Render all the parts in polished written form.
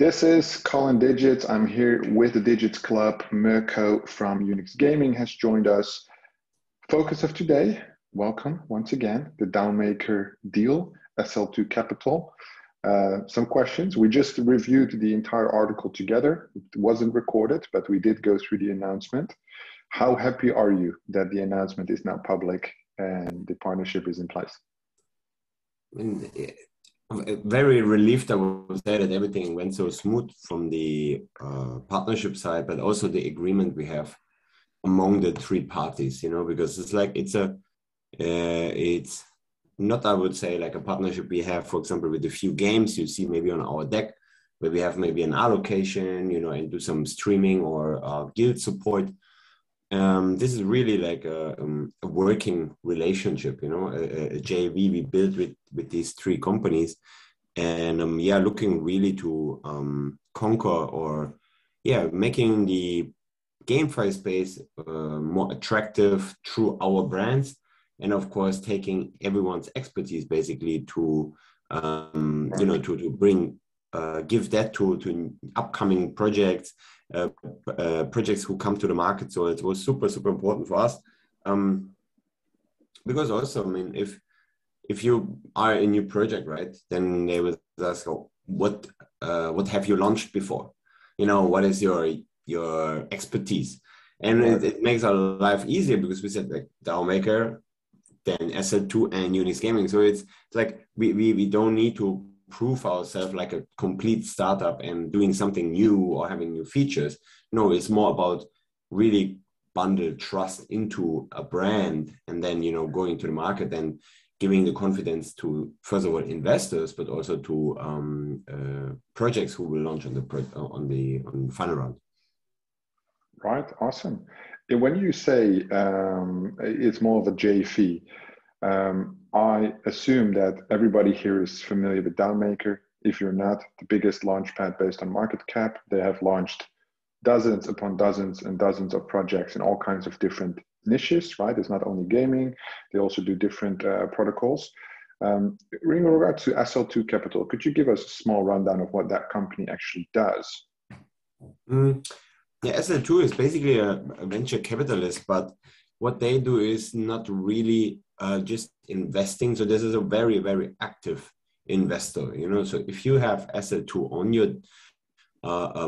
This is Colin Digits. I'm here with the DigitsClub. Mirko from UNIX Gaming has joined us. Focus of today, welcome once again, the Downmaker deal, SLT Capital. Some questions. We just reviewed the entire article together. It wasn't recorded, but we did go through the announcement. How happy are you that the announcement is now public and the partnership is in place? Very relieved, I would say, that everything went so smooth from the partnership side, but also the agreement we have among the three parties, because it's like, it's not, I would say, like a partnership we have, for example, with a few games you see maybe on our deck, where we have maybe an allocation, and do some streaming or guild support. This is really like a working relationship, a JV we built with these three companies, and looking really to conquer or making the GameFi space more attractive through our brands, and of course taking everyone's expertise basically to to bring give that to upcoming projects. Projects who come to the market. So it was super important for us, because also, if you are a new project, right, then they will ask, what have you launched before? What is your expertise? And it makes our life easier, because we said, like, Downmaker, then SL2 and UNIX Gaming. So it's like we don't need to prove ourselves like a complete startup and doing something new or having new features. No, it's more about really bundle trust into a brand, and then going to the market and giving the confidence to, first of all, investors, but also to projects who will launch on the final round. Right, awesome. And when you say it's more of a JV, I assume that everybody here is familiar with Downmaker. If you're not, the biggest launchpad based on market cap. They have launched dozens upon dozens and dozens of projects in all kinds of different niches, right? It's not only gaming, they also do different protocols. In regard to SLT Capital, could you give us a small rundown of what that company actually does? SL2 is basically a venture capitalist, but what they do is not really just investing. So this is a very, very active investor, So if you have SL2 on your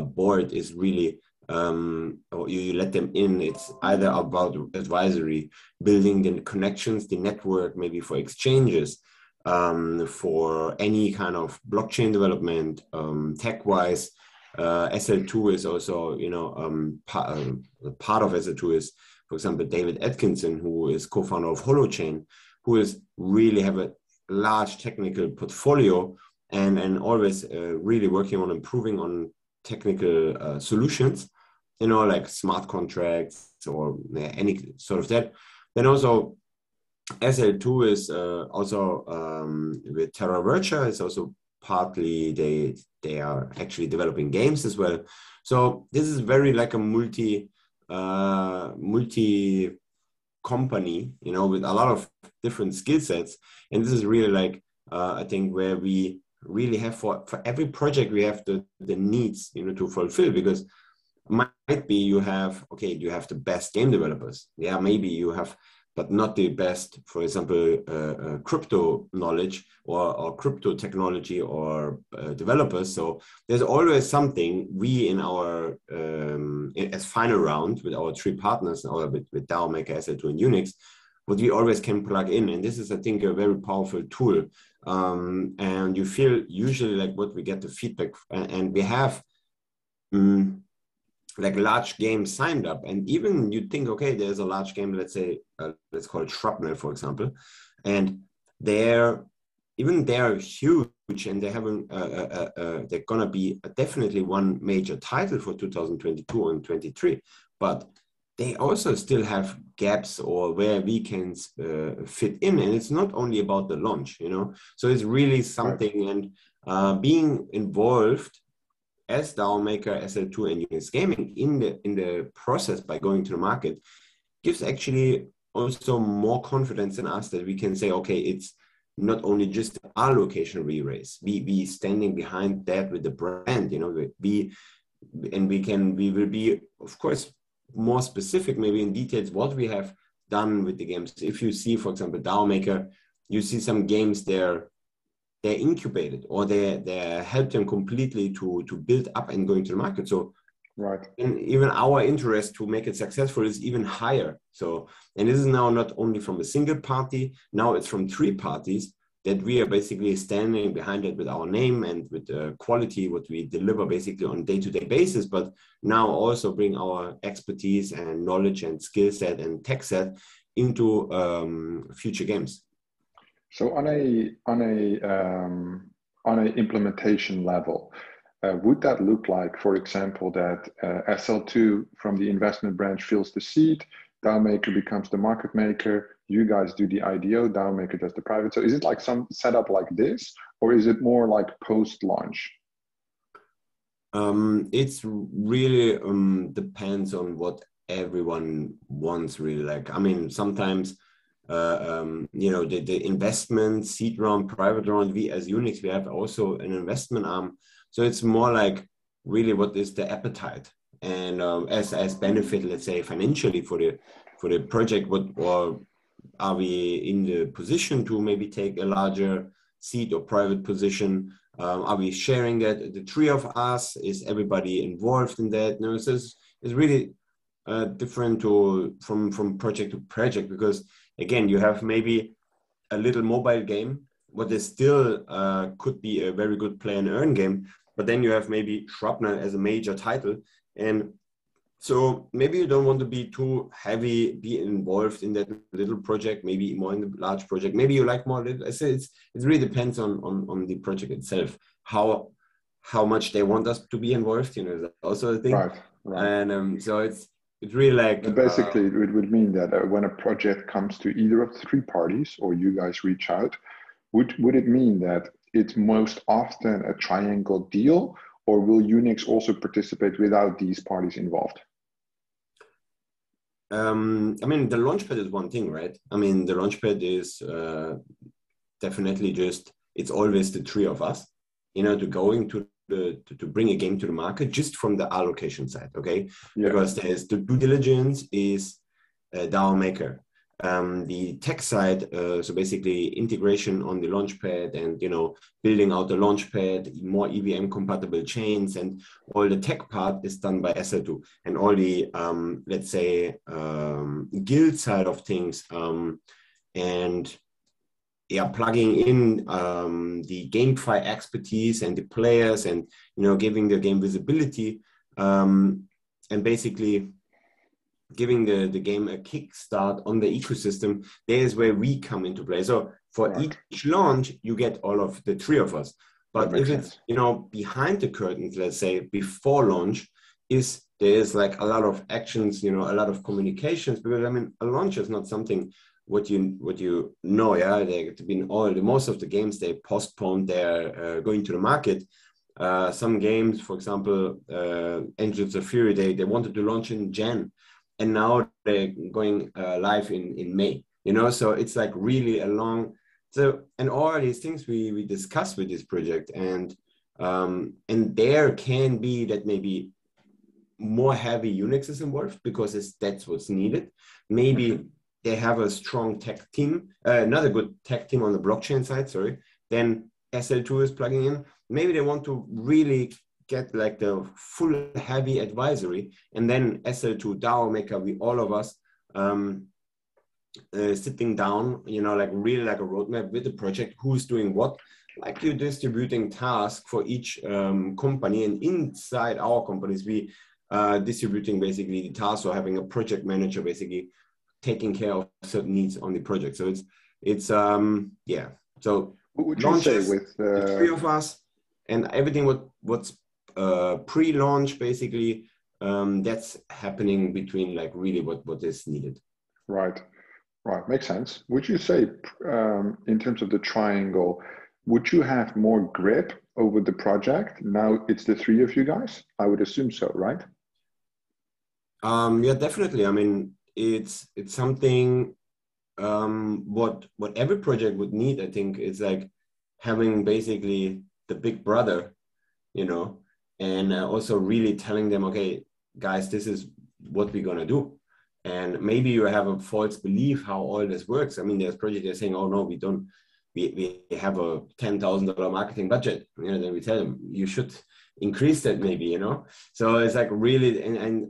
board, is really, or you let them in, it's either about advisory, building the connections, the network, maybe for exchanges, for any kind of blockchain development, tech-wise. SL2 is also, part of SL2 is, for example, David Atkinson, who is co-founder of HoloChain, who is really have a large technical portfolio and always really working on improving on technical solutions, like smart contracts or any sort of that. Then also SL2 is also with Terra Virtua. It's also partly they are actually developing games as well. So this is very like a multi company, with a lot of different skill sets. And this is really like, I think, where we really have for every project, we have the needs, to fulfill, because might be you have the best game developers. Yeah, maybe you have, but not the best, for example, crypto knowledge or crypto technology or developers. So there's always something we in our, as final round with our three partners, or with Downmaker, SL2 and UNIX, what we always can plug in. And this is, I think, a very powerful tool. And you feel usually like what we get the feedback, and we have like large games signed up, and even you think, okay, there's a large game, let's say, let's call it Shrapnel, for example, and they're huge, and they're gonna be definitely one major title for 2022 and 23, but they also still have gaps or where we can fit in, and it's not only about the launch, so it's really something. And being involved as Downmaker, SL2 and UNIX Gaming in the process by going to the market gives actually also more confidence in us that we can say, okay, it's not only just allocation re-raise. We standing behind that with the brand, you know, we will be, of course, more specific, maybe in details, what we have done with the games. If you see, for example, DAO Maker, you see some games they're incubated, or they help them completely to build up and go into the market. So right. And even our interest to make it successful is even higher. So, and this is now not only from a single party, now it's from 3 parties that we are basically standing behind it with our name and with the quality, what we deliver basically on a day-to-day basis, but now also bring our expertise and knowledge and skill set and tech set into future games. So on a implementation level, would that look like, for example, that SL2 from the investment branch fills the seed, DAO Maker becomes the market maker, you guys do the IDO, DAO Maker does the private. So is it like some setup like this, or is it more like post-launch? It's really depends on what everyone wants, really. Like, I mean, sometimes you know, the investment seed round, private round, we as UNIX, we have also an investment arm. So it's more like really what is the appetite, and as benefit, let's say, financially for the project. Or are we in the position to maybe take a larger seed or private position? Are we sharing that? The 3 of us, is everybody involved in that? No, so it's really different from project to project, because again, you have maybe a little mobile game, but there still could be a very good play and earn game. But then you have maybe Shrapnel as a major title. And so maybe you don't want to be too heavy, be involved in that little project, maybe more in the large project. Maybe you like more little. I say it really depends on the project itself, how much they want us to be involved, you know, that's also a thing. Right. And so it's really like... But basically, it would mean that when a project comes to either of the 3 parties, or you guys reach out, would it mean that it's most often a triangle deal, or will UNIX also participate without these parties involved? I mean, the Launchpad is one thing, right? I mean, the Launchpad is definitely just, it's always the 3 of us, you know, to bring a game to the market just from the allocation side, okay? Yeah. Because there's the due diligence is DAO Maker. The tech side, so basically integration on the Launchpad and, you know, building out the Launchpad, more EVM compatible chains, and all the tech part is done by SL2. And all the, let's say, guild side of things, and yeah, plugging in the GameFi expertise and the players, and, you know, giving the game visibility, and basically giving the game a kickstart on the ecosystem. There's where we come into play. So for each launch, you get all of the 3 of us. But if it's, you know, behind the curtains, let's say before launch, there's like a lot of actions, you know, a lot of communications, because I mean, a launch is not something what you know, yeah. They've been most of the games, they postponed their going to the market. Some games, for example, Engines of Fury, they wanted to launch in Jan, and now they're going live in May, you know. So it's like really a long, and all these things we discuss with this project, and there can be that maybe more heavy UNIX is involved, because that's what's needed. Maybe they have a strong tech team, another good tech team on the blockchain side, sorry. Then SL2 is plugging in. Maybe they want to really get like the full heavy advisory, and then SL2, DAO Maker, all of us sitting down, you know, like really like a roadmap with the project, who's doing what, like you're distributing tasks for each company, and inside our companies, we distributing basically the tasks, or having a project manager basically taking care of certain needs on the project. So it's yeah. So what would you say with the 3 of us, and everything what's pre-launch basically, that's happening between like really what is needed. Right, makes sense. Would you say in terms of the triangle, would you have more grip over the project now it's the 3 of you guys? I would assume so, right? Yeah, definitely. I mean, it's something what every project would need, I think, is like having basically the big brother, you know, and also really telling them, okay, guys, this is what we're gonna do. And maybe you have a false belief how all this works. I mean, there's projects that are saying, oh no, we don't, we have a $10,000 marketing budget. You know, then we tell them you should increase that maybe, you know. So it's like really, and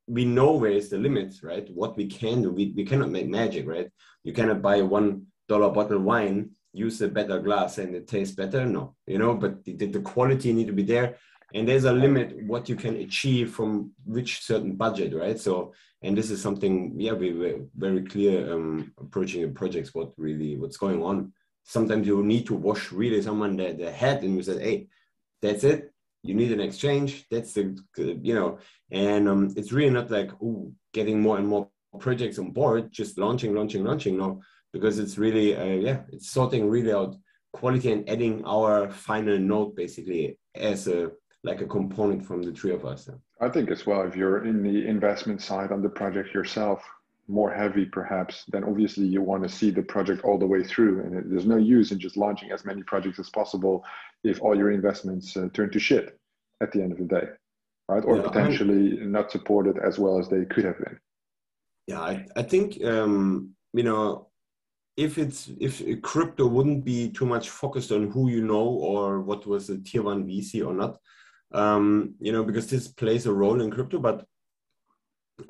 we know where is the limits, right? What we can do, we cannot make magic, right? You cannot buy a $1 bottle of wine, use a better glass and it tastes better. No, you know, but the quality need to be there. And there's a limit what you can achieve from which certain budget, right? So, and this is something, yeah, we were very clear approaching the projects, what's going on. Sometimes you need to wash really someone the head and you say, hey, that's it. You need an exchange. That's the, you know, and it's really not like, ooh, getting more and more projects on board, just launching. No, because it's really, yeah, it's sorting really out quality and adding our final note basically as a component from the three of us. I think as well, if you're in the investment side on the project yourself, more heavy perhaps, then obviously you want to see the project all the way through. And there's no use in just launching as many projects as possible if all your investments turn to shit at the end of the day, right? Or Yeah, potentially not supported as well as they could have been. Yeah, I think, you know, if crypto wouldn't be too much focused on who you know or what was a tier one VC or not, you know, because this plays a role in crypto, but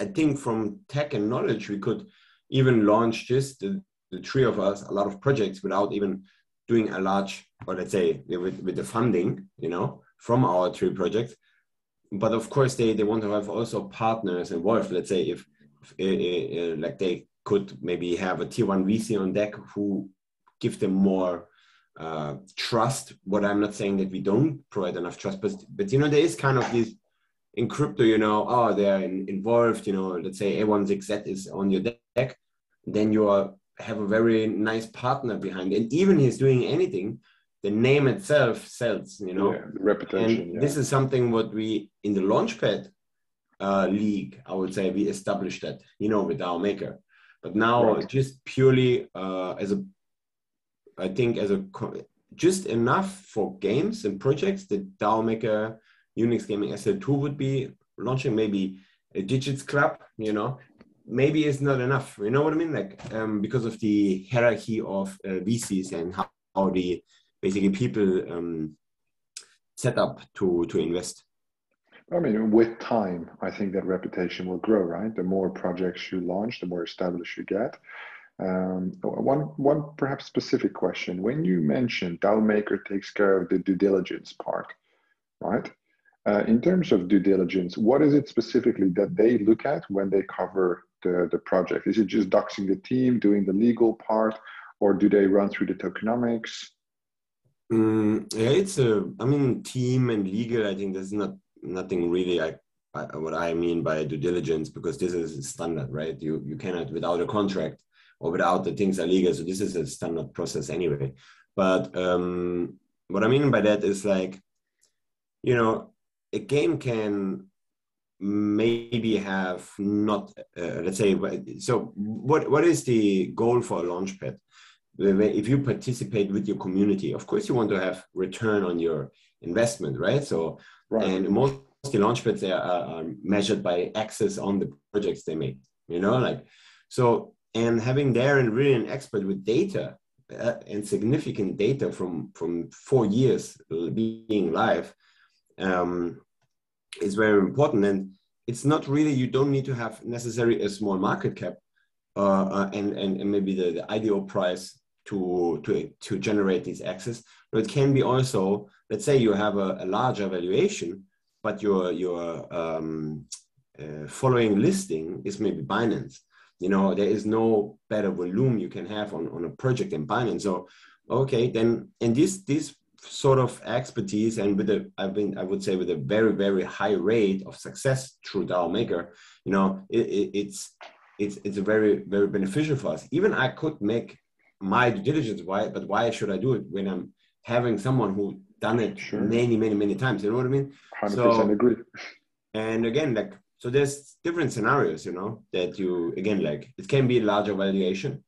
I think from tech and knowledge, we could even launch just the three of us, a lot of projects without even doing a large, or let's say with the funding, you know, from our three projects. But of course, they want to have also partners involved. Let's say if like they could maybe have a tier one VC on deck who give them more trust. What I'm not saying that we don't provide enough trust, but you know, there is kind of this in crypto, you know, oh, they're involved, you know, let's say A16Z is on your deck, then you have a very nice partner behind it. And even he's doing anything, the name itself sells, you know. Yeah, reputation. And this is something what we, in the Launchpad league, I would say we established that, you know, with our maker. But now just purely just enough for games and projects that DAO Maker, UNIX Gaming SL2 would be launching, maybe a DigitsClub, you know, maybe it's not enough, you know what I mean? Like, because of the hierarchy of VCs and how the basically people set up to invest. I mean, with time, I think that reputation will grow, right? The more projects you launch, the more established you get. One perhaps specific question. When you mentioned DAO Maker takes care of the due diligence part, right? In terms of due diligence, what is it specifically that they look at when they cover the project? Is it just doxing the team, doing the legal part, or do they run through the tokenomics? Yeah, it's I mean, team and legal, I think there's nothing really what I mean by due diligence, because this is standard, right? You cannot, without a contract or without the things are legal. So this is a standard process anyway. But what I mean by that is like, you know, a game can maybe have not, let's say, so what is the goal for a Launchpad? If you participate with your community, of course you want to have return on your investment, right? So, and most the Launchpads, they are measured by access on the projects they make, you know, like, so, and having there and really an expert with data and significant data from 4 years being live, is very important. And it's not really, you don't need to have necessarily a small market cap and maybe the ideal price to generate these access, but it can be also, let's say you have a larger valuation, but your following listing is maybe Binance. You know, there is no better volume you can have on a project than Binance. So, okay, then, and this sort of expertise and with I would say with a very, very high rate of success through DAO Maker, you know, it's a very, very beneficial for us. Even I could make my due diligence, but why should I do it when I'm having someone who done it many times? You know what I mean? 100% agree. And again, like, So there's different scenarios, you know, that you, again, like it can be a larger valuation,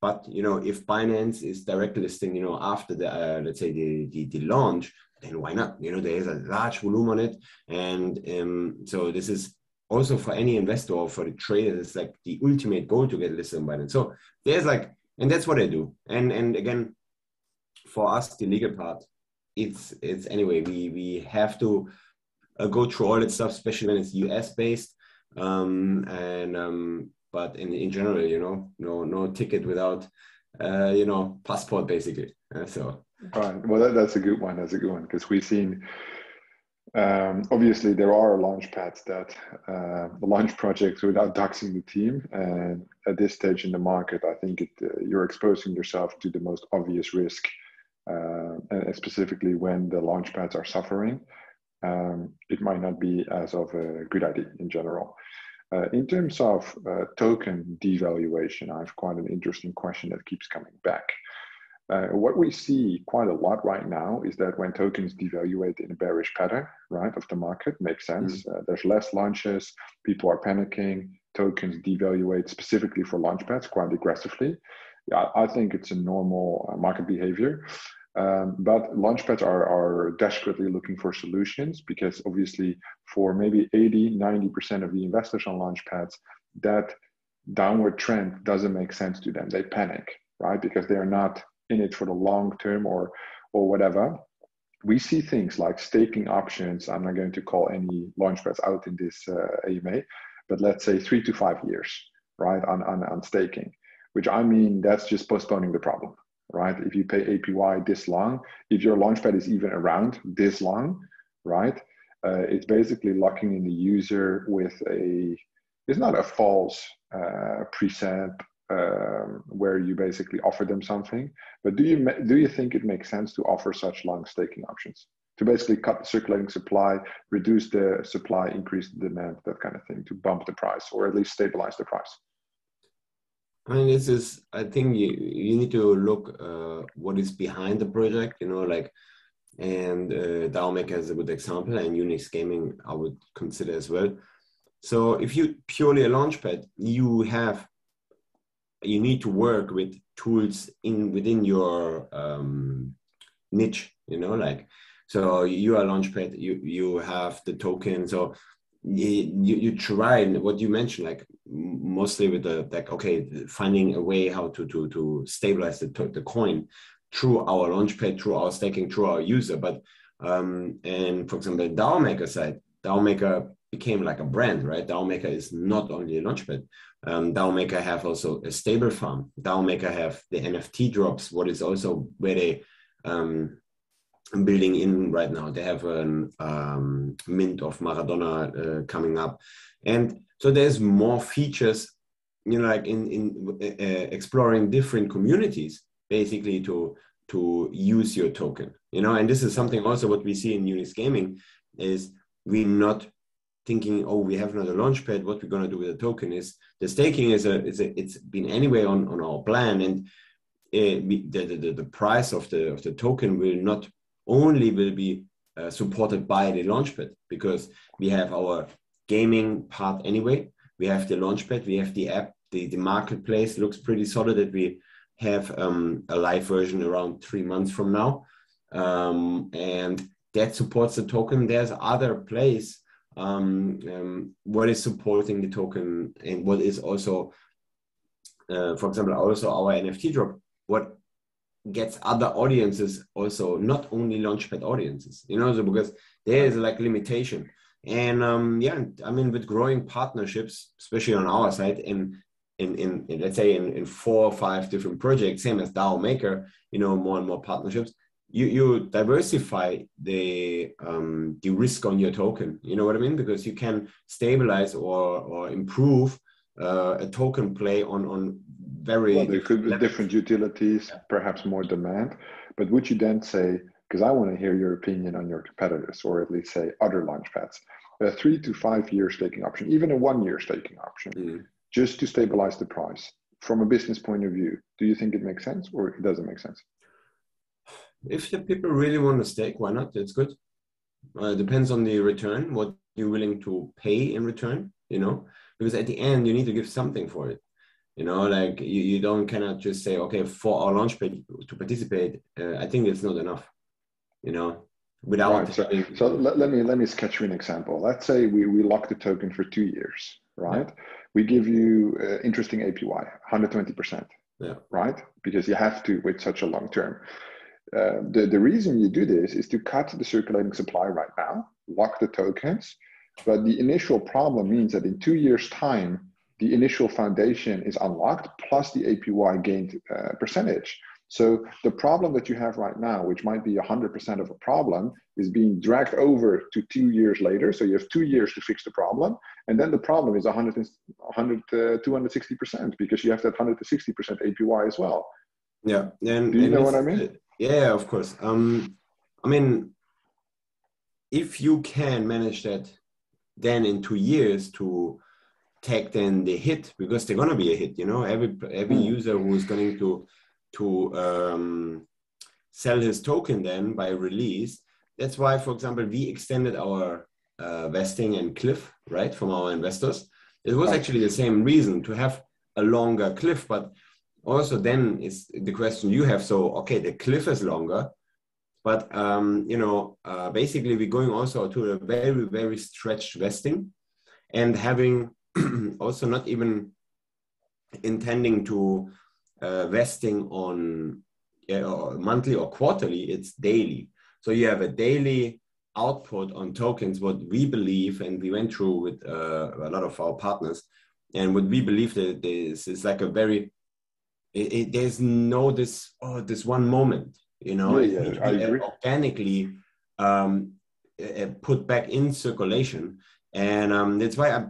but, you know, if Binance is direct listing, you know, after the, let's say the launch, then why not? You know, there is a large volume on it. And so this is also for any investor or for the trader, it's like the ultimate goal to get listed on Binance. So there's like, and that's what I do. And again, for us, the legal part, it's anyway, we have to go through all that stuff, especially when it's US based. But in general, you know, no ticket without, you know, passport basically. So. Right. Well, that's a good one. That's a good one because we've seen. Obviously, there are launchpads that launch projects without doxing the team, and at this stage in the market, I think you're exposing yourself to the most obvious risk, and specifically when the launchpads are suffering. It might not be as of a good idea in general. In terms of token devaluation, I have quite an interesting question that keeps coming back. What we see quite a lot right now is that when tokens devaluate in a bearish pattern, right, of the market, makes sense. There's less launches, people are panicking, tokens devaluate specifically for launchpads quite aggressively. Yeah, I think it's a normal market behavior. But launchpads are desperately looking for solutions because obviously for maybe 80–90% of the investors on launchpads, that downward trend doesn't make sense to them. They panic, right? Because they're not in it for the long term or whatever. We see things like staking options. I'm not going to call any launchpads out in this AMA, but let's say 3 to 5 years, right, on staking, which I mean, that's just postponing the problem. Right? If you pay APY this long, if your launchpad is even around this long, right? It's basically locking in the user with it's not a false precept where you basically offer them something, but do you think it makes sense to offer such long staking options? To basically cut the circulating supply, reduce the supply, increase the demand, that kind of thing, to bump the price or at least stabilize the price? I mean, this is, I think you need to look what is behind the project, you know, like, and DAOmaker is a good example, and UNIX Gaming I would consider as well. So if you purely a launchpad, you need to work with tools within your niche, you know, like, so you are launchpad, you have the token, so you try, and what you mentioned, like mostly with the, like, okay, finding a way how to stabilize the coin through our launchpad, through our staking, through our user. But and for example, the DAOmaker side, DAOmaker became like a brand, right? DAOmaker is not only a launchpad. DAOmaker have also a stable farm. DAOmaker have the NFT drops, what is also where they building in right now. They have a mint of Maradona coming up, and so there's more features, you know, like in exploring different communities, basically to use your token, you know. And this is something also what we see in UNIX Gaming is we're not thinking, oh, we have another launchpad, what we're going to do with the token. Is the staking it's been anyway on our plan, and the price of the token will not only will be supported by the launchpad, because we have our gaming part anyway. We have the launchpad, we have the app, the marketplace looks pretty solid that we have a live version around 3 months from now. And that supports the token. There's other place what is supporting the token, and what is also, for example, also our NFT drop, what gets other audiences also, not only launchpad audiences, you know, so because there is like limitation. And yeah, I mean, with growing partnerships, especially on our side, in let's say in 4 or 5 different projects, same as DAOmaker, you know, more and more partnerships, you diversify the risk on your token, you know what I mean? Because you can stabilize or improve a token play on very, well, there could be different utilities, perhaps more demand. But would you then say, because I want to hear your opinion on your competitors, or at least say other launchpads, a 3 to 5 year staking option, even a 1 year staking option, just to stabilize the price from a business point of view, do you think it makes sense or it doesn't make sense? If the people really want to stake, why not? It's good. Depends on the return, what you're willing to pay in return, you know, because at the end you need to give something for it. You know, like you cannot just say, okay, for our Launchpad to participate, I think it's not enough, you know, without Right. having. So let me sketch you an example. Let's say we lock the token for 2 years, right? Yeah. We give you interesting APY, 120%, Yeah. right? Because you have to with such a long term. The reason you do this is to cut the circulating supply right now, lock the tokens, but the initial problem means that in 2 years' time, the initial foundation is unlocked plus the APY gained percentage. So the problem that you have right now, which might be 100% of a problem, is being dragged over to 2 years later. So you have 2 years to fix the problem. And then the problem is 260% because you have that 160% APY as well. Yeah. Do you know what I mean? Yeah, of course. I mean, if you can manage that then in 2 years to take then the hit, because they're going to be a hit, you know, every user who is going to sell his token then by release. That's why, for example, we extended our vesting and cliff, right, from our investors. It was actually the same reason to have a longer cliff, but also then is the question you have. So, okay, the cliff is longer, but, you know, basically we're going also to a very, very stretched vesting and having also not even intending to vesting on monthly or quarterly, it's daily. So you have a daily output on tokens, what we believe, and we went through with a lot of our partners, and what we believe that this is like a very, there's no this one moment, you know, it needs to be organically put back in circulation. And that's why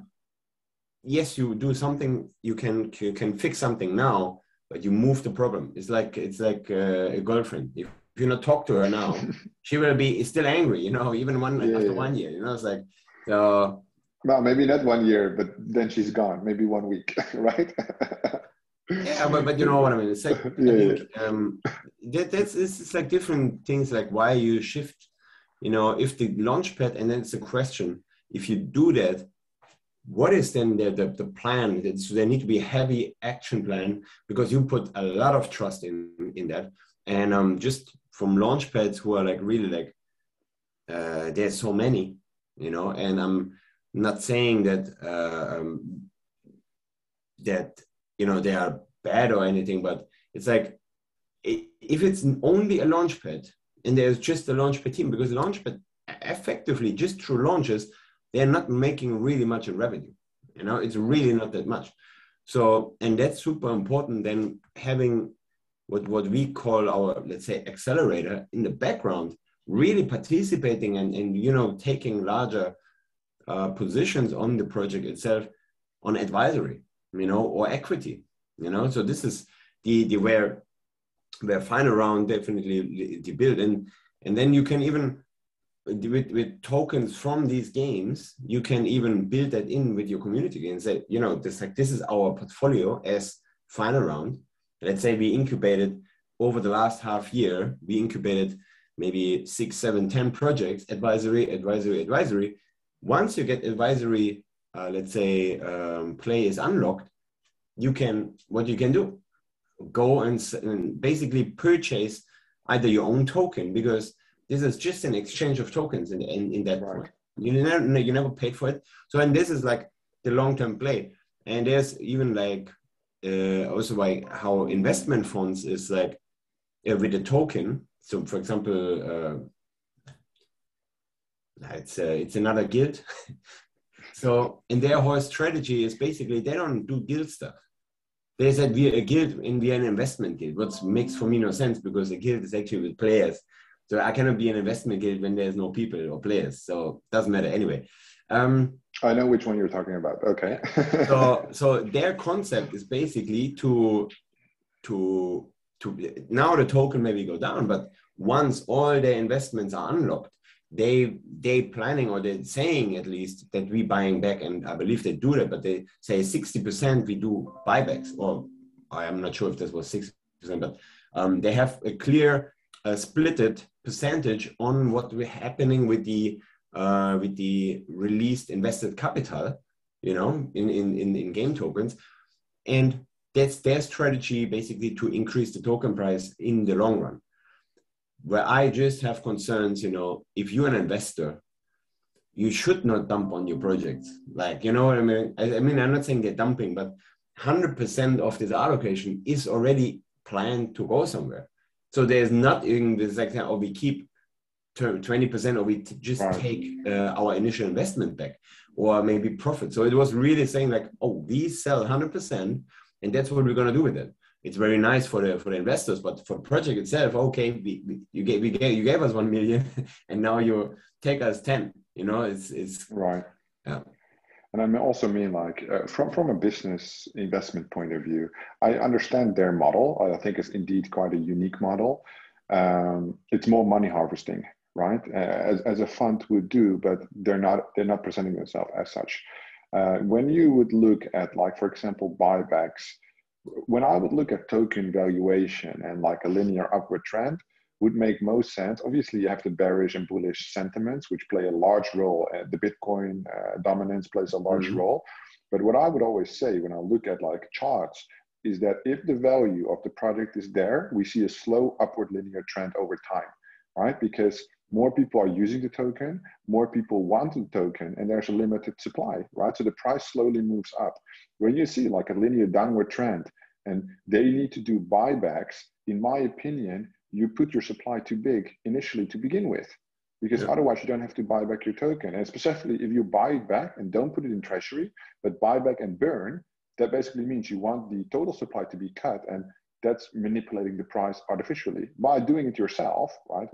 yes, you do something, you can fix something now, but you move the problem. It's like a girlfriend. If you not talk to her now, she will be still angry, you know, even after 1 year, you know, it's like, so. Well, maybe not 1 year, but then she's gone, maybe 1 week, right? Yeah, but you know what I mean? It's like, I think it's like different things, like why you shift, you know, if the Launchpad, and then it's a question, if you do that, what is then the plan? So there need to be a heavy action plan because you put a lot of trust in that. And just from Launchpads who are like really like, there's so many, you know, and I'm not saying that, you know, they are bad or anything, but it's like, if it's only a Launchpad and there's just a Launchpad team, because Launchpad effectively just through launches, they're not making really much in revenue. You know, it's really not that much. So, and that's super important then having what we call our, let's say, accelerator in the background, really participating and you know, taking larger positions on the project itself on advisory, you know, or equity, you know. So this is the where final round definitely the build. And then you can even, with tokens from these games, you can even build that in with your community and say, you know, this is our portfolio as final round. Let's say we incubated over the last half year, we incubated maybe 6, 7, 10 projects, advisory. Once you get advisory, let's say play is unlocked, what you can do, go and basically purchase either your own token, because this is just an exchange of tokens in that point. You never paid for it. So, and this is like the long-term play. And there's even like also like how investment funds is like with a token. So for example, it's another guild. So, and their whole strategy is basically they don't do guild stuff. They said we're a guild and we're an investment guild, which makes for me no sense because a guild is actually with players. So I cannot be an investment guild when there's no people or players. So it doesn't matter anyway. I know which one you're talking about. Okay. So their concept is basically to now the token maybe go down, but once all their investments are unlocked, they planning, or they're saying at least, that we buying back, and I believe they do that, but they say 60% we do buybacks, or I am not sure if this was 60%, but they have a clear splitted percentage on what we're happening with the with the released invested capital, you know, in game tokens. And that's their strategy, basically, to increase the token price in the long run. Where I just have concerns, you know, if you're an investor, you should not dump on your projects. Like, you know what I mean? I mean, I'm not saying they're dumping, but 100% of this allocation is already planned to go somewhere. So there's not in this like, oh, we keep 20% or we just take our initial investment back or maybe profit. So it was really saying like, oh, we sell 100% and that's what we're going to do with it. It's very nice for the investors, but for the project itself, okay, you gave us 1 million and now you take us 10. You know, it's right. Yeah. And I also mean like from a business investment point of view, I understand their model. I think it's indeed quite a unique model. It's more money harvesting, right? As a fund would do, but they're not presenting themselves as such. When you would look at, like, for example, buybacks, when I would look at token valuation and like a linear upward trend, would make most sense. Obviously, you have the bearish and bullish sentiments, which play a large role. The Bitcoin dominance plays a large role. But what I would always say when I look at like charts is that if the value of the project is there, we see a slow upward linear trend over time, right? Because more people are using the token, more people want the token, and there's a limited supply, right? So the price slowly moves up. When you see like a linear downward trend and they need to do buybacks, in my opinion, you put your supply too big initially to begin with, because otherwise you don't have to buy back your token. And especially if you buy it back and don't put it in treasury, but buy back and burn, that basically means you want the total supply to be cut, and that's manipulating the price artificially by doing it yourself, right?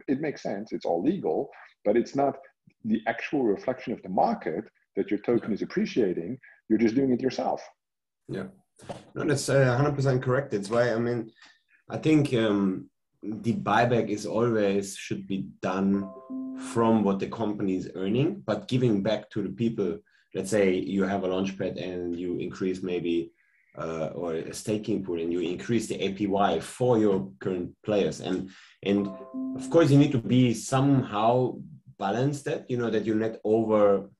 It makes sense, it's all legal, but it's not the actual reflection of the market that your token is appreciating. You're just doing it yourself. Yeah, no, that's 100% correct. That's why, I mean, I think the buyback should be done from what the company is earning, but giving back to the people. Let's say you have a Launchpad and you increase maybe or a staking pool and you increase the APY for your current players. And of course you need to be somehow balanced that, you know, that you not over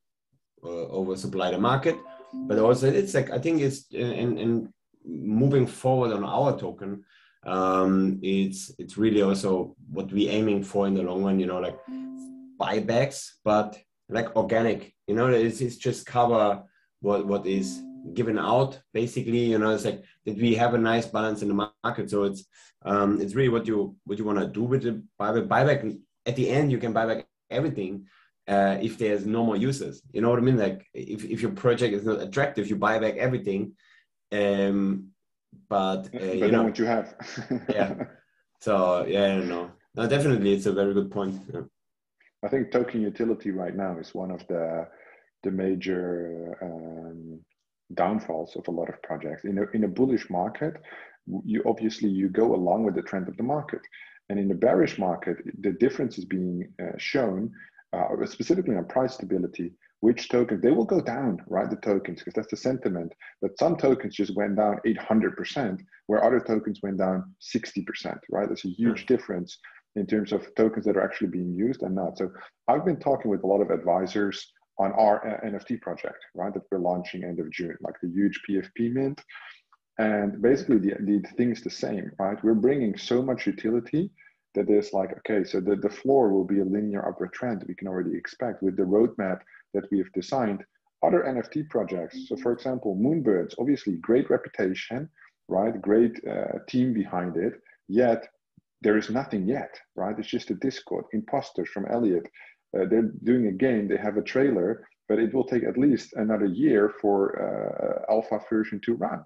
supply the market, but also it's like, I think it's, and moving forward on our token, it's really also what we're aiming for in the long run, you know, like buybacks, but like organic, you know, it's just cover what is given out, basically, you know. It's like that we have a nice balance in the market. So it's really what you want to do with the buyback. At the end, you can buy back everything if there's no more users, you know what I mean? Like if your project is not attractive, you buy back everything. But you know what you have. Yeah. So yeah, I don't know. No, definitely, it's a very good point. Yeah. I think token utility right now is one of the major downfalls of a lot of projects. In a bullish market, you go along with the trend of the market, and in the bearish market, the difference is being shown specifically on price stability. Which tokens, they will go down, right? The tokens, because that's the sentiment. But some tokens just went down 800%, where other tokens went down 60%, right? There's a huge difference in terms of tokens that are actually being used and not. So I've been talking with a lot of advisors on our NFT project, right? That we're launching end of June, like the huge PFP mint. And basically the thing is the same, right? We're bringing so much utility that there's like, okay, so the floor will be a linear upward trend we can already expect with the roadmap that we have designed. Other NFT projects, so for example, Moonbirds, obviously great reputation, right? Great team behind it, yet there is nothing yet, right? It's just a Discord. Imposters from Elliot, they're doing a game, they have a trailer, but it will take at least another year for alpha version to run,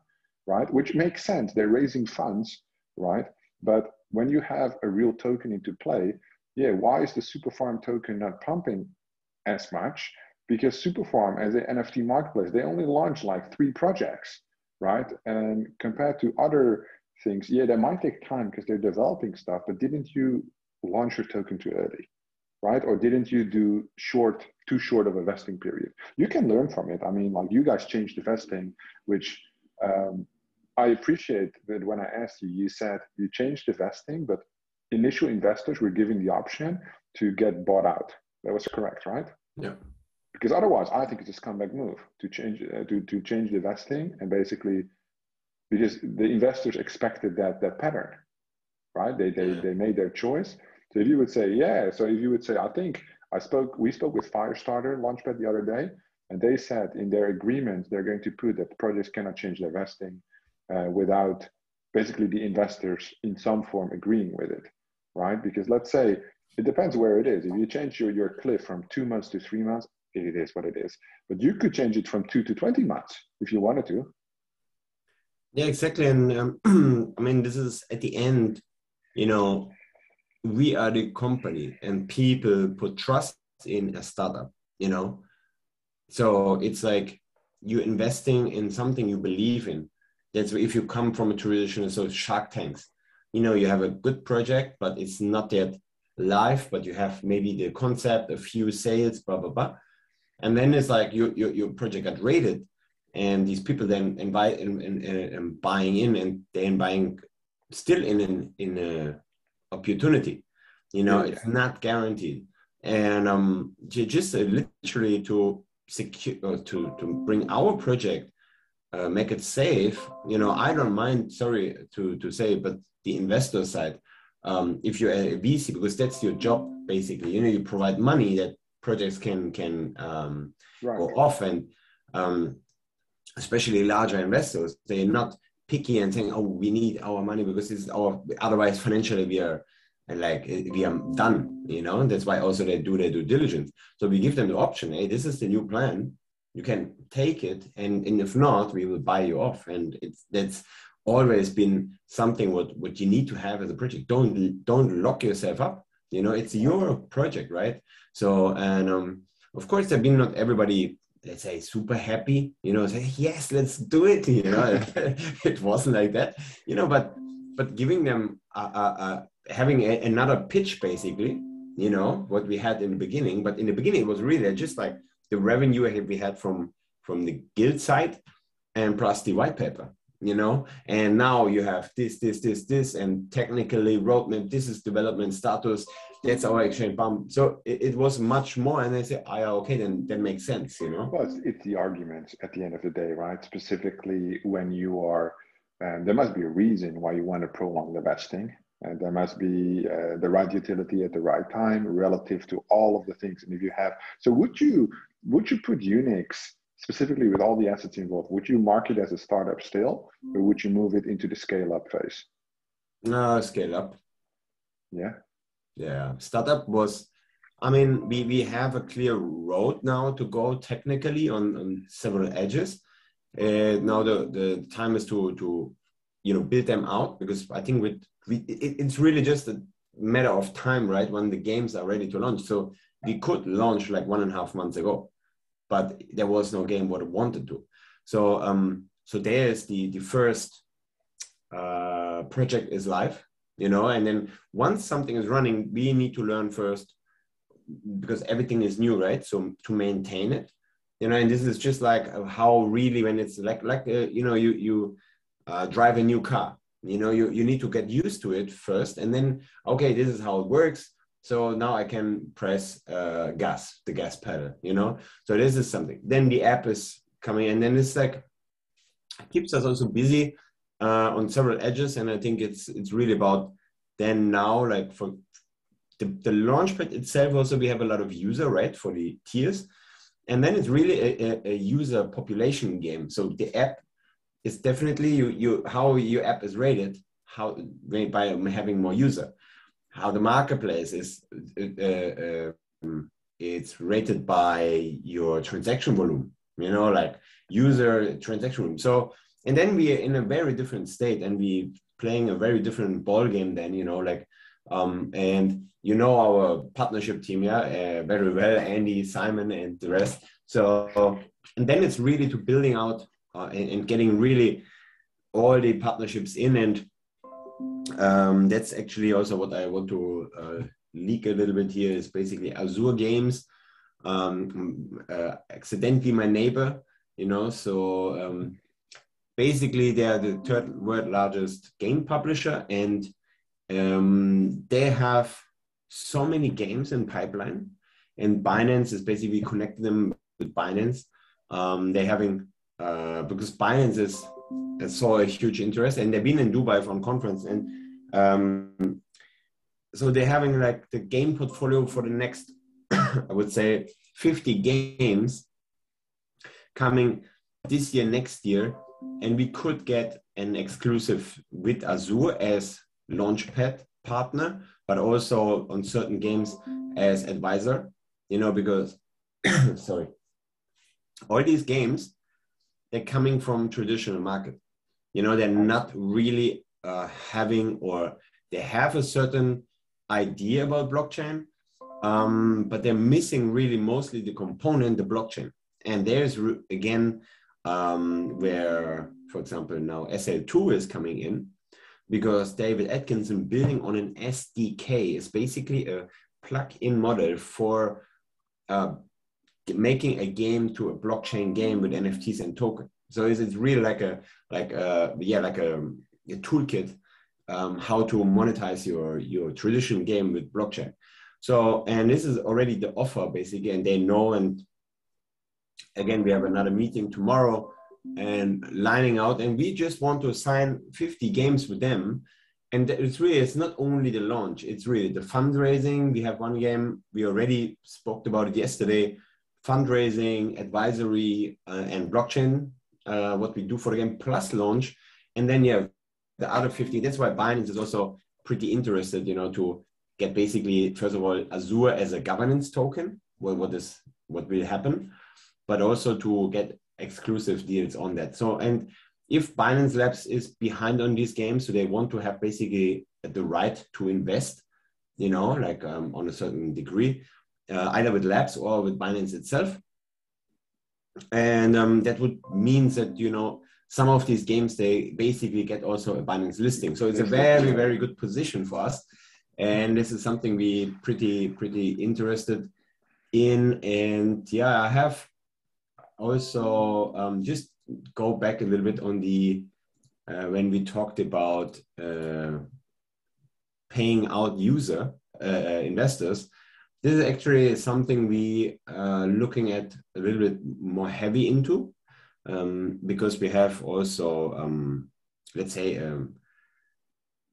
right? Which makes sense, they're raising funds, right? But when you have a real token into play, yeah, why is the Superfarm token not pumping as much? Because Superfarm, as an NFT marketplace, they only launched like 3 projects, right? And compared to other things, yeah, they might take time because they're developing stuff, but didn't you launch your token too early, right? Or didn't you do too short of a vesting period? You can learn from it. I mean, like you guys changed the vesting, which I appreciate that when I asked you, you said you changed the vesting, but initial investors were given the option to get bought out, That was correct, right? Yeah. Because otherwise, I think it's a scumbag move to change the vesting, and basically because the investors expected that pattern, right? They made their choice. So if you would say, I think we spoke with Firestarter Launchpad the other day, and they said in their agreement they're going to put that projects cannot change their vesting without basically the investors in some form agreeing with it, right? Because let's say it depends where it is. If you change your cliff from 2 months to 3 months, it is what it is. But you could change it from 2 to 20 months if you wanted to. Yeah, exactly. And I mean, this is at the end, you know, we are the company and people put trust in a startup, you know. So it's like you're investing in something you believe in. That's if you come from a traditional, so Shark Tanks, you know, you have a good project, but it's not yet live, but you have maybe the concept, a few sales, blah, blah, blah. And then it's like your project got rated, and these people then invite and buying in, and then buying still in a opportunity. You know, it's not guaranteed. And just literally to secure to bring our project, make it safe. You know, I don't mind. Sorry to say, but the investor side, if you're a VC, because that's your job basically. You know, you provide money that projects can go off, and especially larger investors, they're not picky and saying, "Oh, we need our money because this is our." Otherwise, financially, we are done. You know, and that's why also they do their due diligence. So we give them the option. Hey, this is the new plan. You can take it, and if not, we will buy you off. And that's always been something what you need to have as a project. Don't lock yourself up. You know, it's your project, right? So, and of course, there have been not everybody, let's say, super happy, you know, say, yes, let's do it. You know, it wasn't like that, you know, but giving them having another pitch, basically, you know, what we had in the beginning. But in the beginning, it was really just like the revenue we had from the guild side and plus the white paper. You know, and now you have this, and technically roadmap, this is development status, that's our exchange pump. So it was much more, and I say, oh, yeah, okay, then that makes sense, you know. Well, it's the arguments at the end of the day, right? Specifically when you are, there must be a reason why you want to prolong the vesting, and there must be the right utility at the right time relative to all of the things. And if you have, so would you put UNIX, specifically with all the assets involved, would you mark it as a startup still, or would you move it into the scale-up phase? No, scale up. Yeah. Startup was, I mean, we have a clear road now to go technically on several edges. Now the time is to you know, build them out, because I think it's really just a matter of time, right? When the games are ready to launch. So we could launch like 1.5 months ago, but there was no game what it wanted to. So so there's the first project is live, you know, and then once something is running, we need to learn first, because everything is new, right? So to maintain it, you know, and this is just like how really when it's like you know, you drive a new car, you know, you need to get used to it first, and then okay, this is how it works. So now I can press the gas pedal, you know? So this is something. Then the app is coming, and then it's like, it keeps us also busy on several edges. And I think it's really about then now, like for the Launchpad itself, also we have a lot of user, right, for the tiers. And then it's really a user population game. So the app is definitely how your app is rated, how by having more user. How the marketplace is, it's rated by your transaction volume, you know, like user transaction volume. So, and then we are in a very different state, and we playing a very different ball game then, you know, like, and you know, our partnership team, very well, Andy, Simon, and the rest. So, and then it's really to building out and getting really all the partnerships in, and that's actually also what I want to leak a little bit here, is basically Azure Games, accidentally my neighbor, you know, so basically they are the third world largest game publisher, and they have so many games in pipeline, and Binance is basically connecting them with Binance. They're having, because Binance saw a huge interest, and they've been in Dubai for a conference, and so they're having like the game portfolio for the next, I would say, 50 games coming this year, next year, and we could get an exclusive with Azure as Launchpad partner, but also on certain games as advisor, you know, because, sorry, all these games, they're coming from traditional market. You know, they're not really having, or they have a certain idea about blockchain, but they're missing really mostly the component, the blockchain. And there's, again, where, for example, now SL2 is coming in, because David Atkinson building on an SDK is basically a plug-in model for making a game to a blockchain game with NFTs and token. So it's really like a toolkit how to monetize your traditional game with blockchain. So, and this is already the offer basically, and they know. And again, we have another meeting tomorrow and lining out, and we just want to assign 50 games with them. And it's not only the launch, it's really the fundraising. We have one game, we already spoke about it yesterday, fundraising, advisory, and blockchain, what we do for the game, plus launch. And then you have the other 50. That's why Binance is also pretty interested, you know, to get basically, first of all, Azure as a governance token, what will happen, but also to get exclusive deals on that. So, and if Binance Labs is behind on these games, so they want to have basically the right to invest, you know, like on a certain degree, either with Labs or with Binance itself. And that would mean that, you know, some of these games, they basically get also a Binance listing. So it's a very, very good position for us. And this is something we pretty interested in. And yeah, I have also just go back a little bit on the, when we talked about paying out investors. This is actually something we are looking at a little bit more heavy into, because we have also, let's say,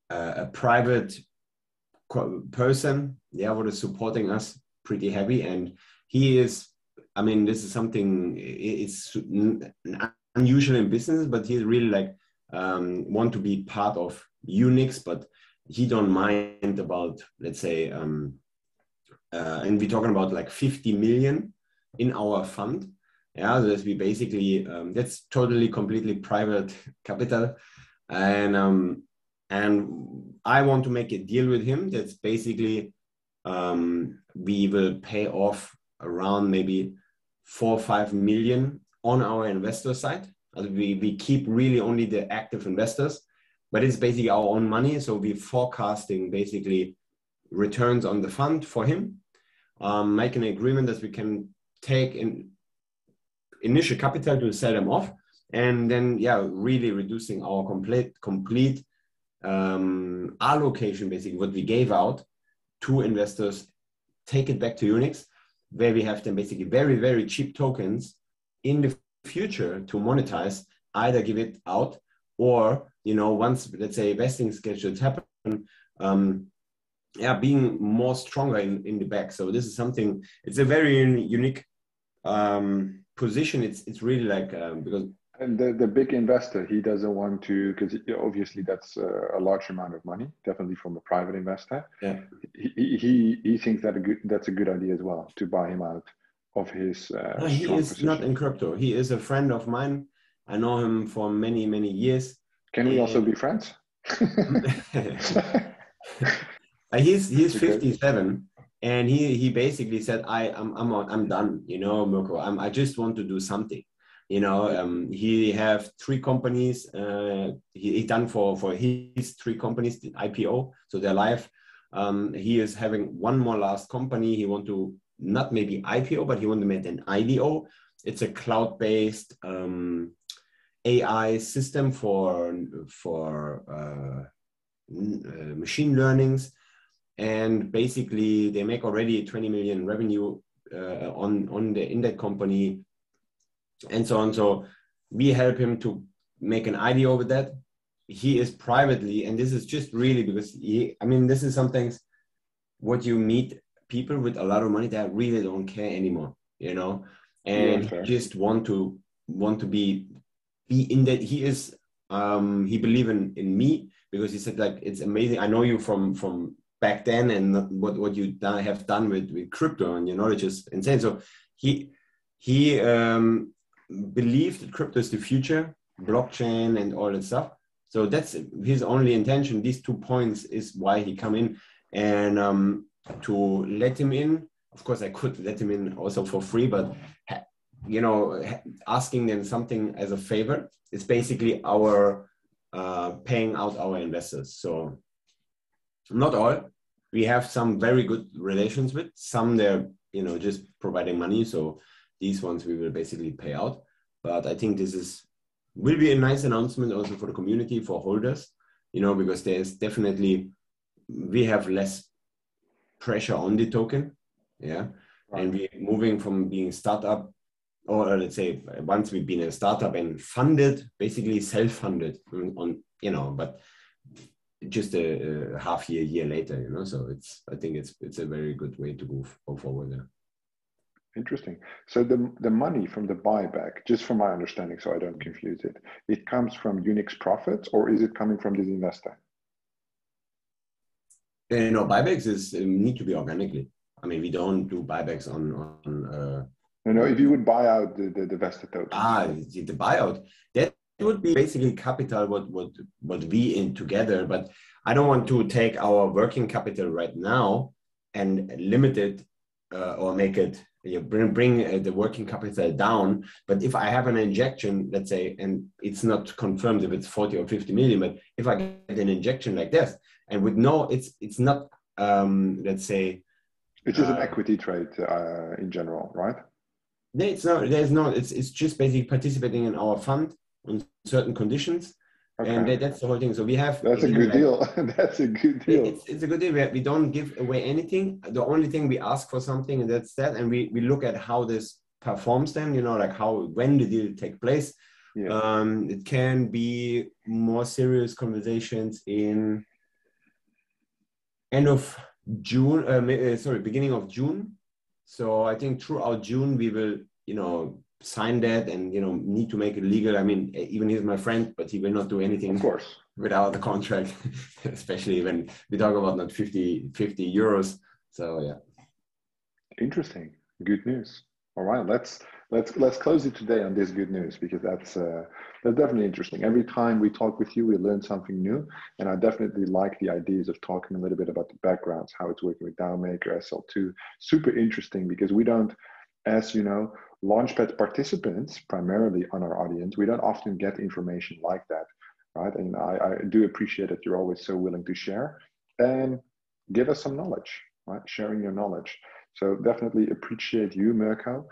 a private person, yeah, what is supporting us pretty heavy. And he is, I mean, this is something, it's unusual in business, but he's really like, want to be part of UNIX, but he don't mind about, let's say, and we're talking about like 50 million in our fund. Yeah, so we basically, that's totally, completely private capital. And I want to make a deal with him. That's basically, we will pay off around maybe 4 or 5 million on our investor side. We keep really only the active investors, but it's basically our own money. So we're forecasting basically returns on the fund for him, make an agreement that we can take in initial capital to sell them off, and then, yeah, really reducing our complete allocation, basically what we gave out to investors, take it back to UNIX, where we have them basically very, very cheap tokens in the future to monetize, either give it out or, you know, once, let's say, vesting schedules happen, yeah, being more stronger in the back. So this is something, it's a very unique position. It's really like, because. And the big investor, he doesn't want to, because obviously that's a large amount of money, definitely from a private investor. Yeah. He thinks that's a good idea as well, to buy him out of his No, he strong is position. not in crypto. He is a friend of mine. I know him for many, many years. Can we also be friends? He's 57, and he basically said, I'm done, you know, Mirko. I just want to do something. You know, he have 3 companies. He done for his 3 companies the IPO, so they're live. He is having one more last company. He want to not maybe IPO, but he want to make an IDO. It's a cloud-based AI system for machine learnings, and basically they make already 20 million revenue in that company, and so on. So we help him to make an idea over that. He is privately, and this is just really because this is something what you meet people with a lot of money that really don't care anymore, and he just want to be in that. He is he believe in me because he said like, it's amazing. I know you from back then, and what you have done with crypto, and your knowledge is insane. So he believed that crypto is the future, blockchain and all that stuff. So that's his only intention. These 2 points is why he come in, and to let him in. Of course, I could let him in also for free, but asking them something as a favor is basically our paying out our investors. So not all. We have some very good relations with some. They're just providing money. So these ones we will basically pay out. But I think this will be a nice announcement also for the community, for holders, because there's definitely, we have less pressure on the token. Yeah. Right. And we're moving from being startup, or let's say once we've been a startup and funded, basically self-funded but just a half year later, so I think it's a very good way to go forward there. Interesting. So the money from the buyback, just from my understanding, so I don't confuse it, it comes from UNIX profits, or is it coming from this investor? Buybacks need to be organically. We don't do buybacks on if you would buy out the vested tokens. The buyout, that would be basically capital what we in together, but I don't want to take our working capital right now and limit it or make it bring the working capital down. But if I have an injection, let's say, and it's not confirmed if it's 40 or 50 million, but if I get an injection like this, and with it's not let's say, it's just an equity trade in general, right? It's just basically participating in our fund on certain conditions. Okay. And that's the whole thing. So we have. That's a good deal. That's a good deal. It's a good deal. We don't give away anything. The only thing we ask for something, and that's that. And we look at how this performs then, like when the deal take place. Yeah. It can be more serious conversations in beginning of June. So I think throughout June, we will, sign that and, need to make it legal. Even he's my friend, but he will not do anything, of course, without the contract, especially when we talk about not 50 euros. So, yeah. Interesting. Good news. All right. Let's close it today on this good news, because that's definitely interesting. Every time we talk with you, we learn something new, and I definitely like the ideas of talking a little bit about the backgrounds, how it's working with DAOmaker, SL2. Super interesting, because we don't, as you know, Launchpad participants primarily on our audience, we don't often get information like that, right? And I do appreciate that you're always so willing to share and give us some knowledge, right? Sharing your knowledge. So definitely appreciate you, Mirko.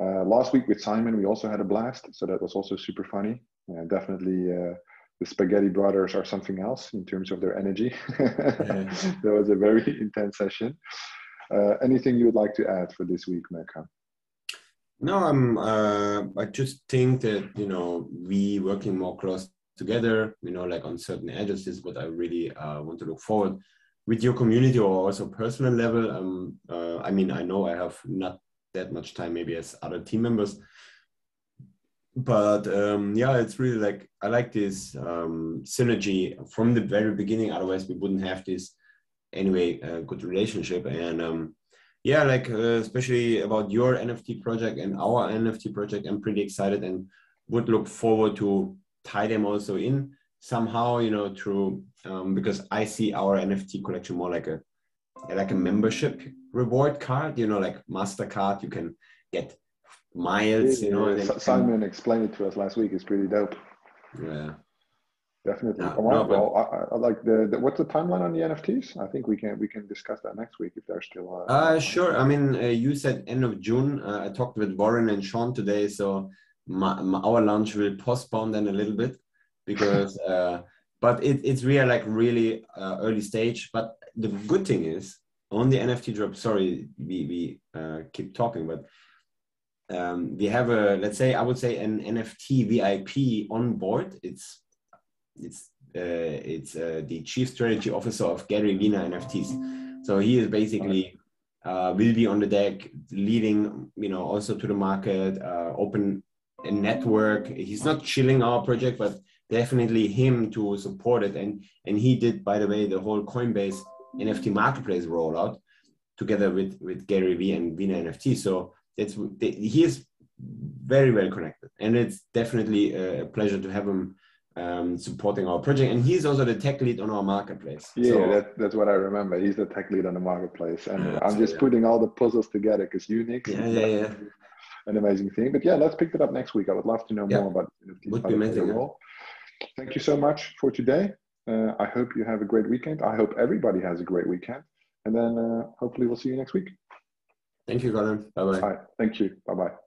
Last week with Simon, we also had a blast. So that was also super funny. Definitely the Spaghetti Brothers are something else in terms of their energy. That was a very intense session. Anything you would like to add for this week, Mirko? No, I just think that, we working more close together, like on certain edges is what I really want to look forward with your community, or also personal level. I know I have not that much time maybe as other team members, but it's really like, I like this synergy from the very beginning. Otherwise we wouldn't have this good relationship. And especially about your NFT project and our NFT project, I'm pretty excited and would look forward to tie them also in somehow, through because I see our NFT collection more like a membership reward card, like MasterCard. You can get miles, Simon explained it to us last week. It's pretty dope. Yeah, definitely. I like what's the timeline on the NFTs? I think we can discuss that next week if they're still. Sure. You said end of June. I talked with Warren and Sean today, so our launch will postpone then a little bit, because but it's really early stage. But the good thing is on the NFT drop, sorry, we keep talking, but we have a, let's say, I would say an NFT VIP on board. It's the Chief Strategy Officer of Gary Vina NFTs. So he is basically will be on the deck, leading, you know, also to the market, open a network. He's not chilling our project, but definitely him to support it. And he did, by the way, the whole Coinbase NFT marketplace rollout together with Gary V and Vina NFT. So he is very well connected, and it's definitely a pleasure to have him supporting our project. And he's also the tech lead on our marketplace. Yeah, so, that's what I remember. He's the tech lead on the marketplace, and I'm so, just putting all the puzzles together because UNIX is definitely an amazing thing. But yeah, let's pick it up next week. I would love to know more about NFTs. Would be amazing. Thank you so much for today. I hope you have a great weekend. I hope everybody has a great weekend, and then hopefully we'll see you next week. Thank you, Colin. Bye-bye. All right. Thank you. Bye-bye.